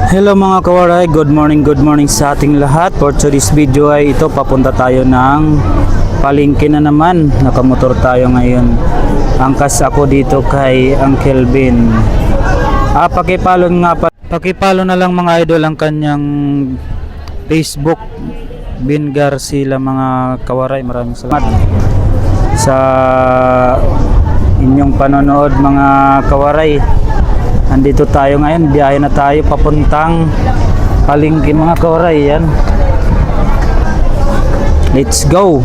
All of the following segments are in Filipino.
Hello mga kawaray, good morning sa ating lahat. For today's video ay ito, papunta tayo ng palengke na naman. Nakamotor tayo ngayon. Angkas ako dito kay Uncle Ben. Pakipalo na lang mga idol ang kanyang Facebook, Ben Garcia mga kawaray. Maraming salamat sa inyong panonood mga kawaray. Andito tayo ngayon, biyahe na tayo papuntang palengke mga kawaray. Yan, let's go.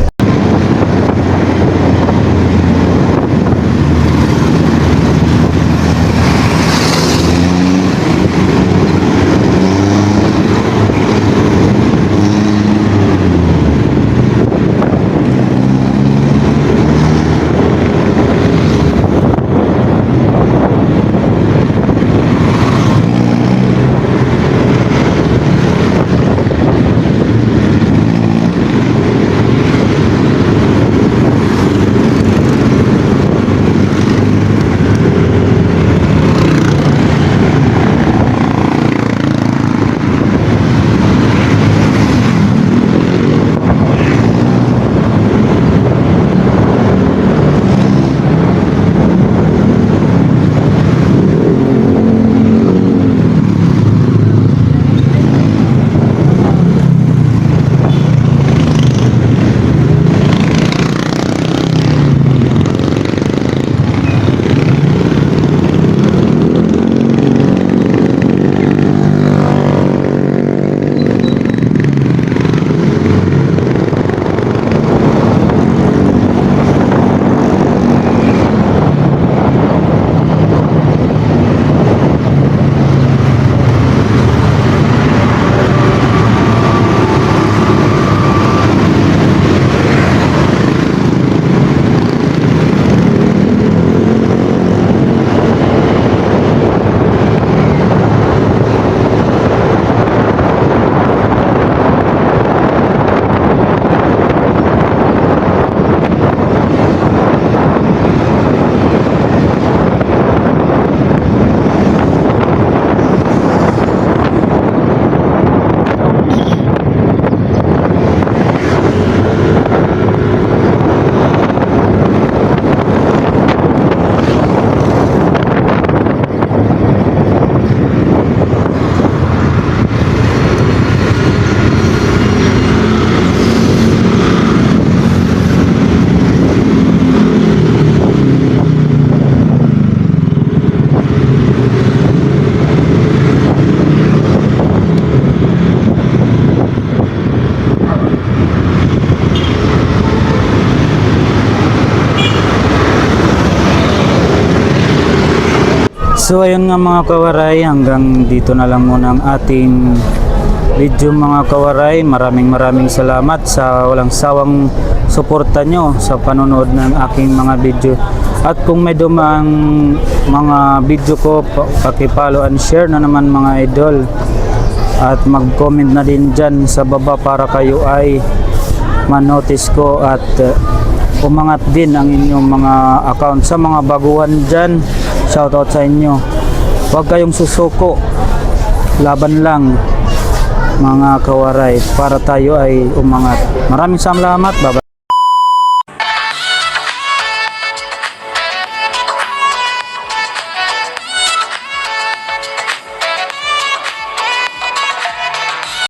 So ayun nga mga kawaray, hanggang dito na lang muna ang ating video mga kawaray. Maraming salamat sa walang sawang suporta nyo sa panonood ng aking mga video. At kung may dumang mga video ko, pakipollow and share na naman mga idol. At mag-comment na din dyan sa baba para kayo ay manotice ko at umangat din ang inyong mga account. Sa mga baguhan dyan, shoutout sa inyo. Huwag kayong susuko, laban lang mga kawaray para tayo ay umangat. Maraming salamat. Bye-bye.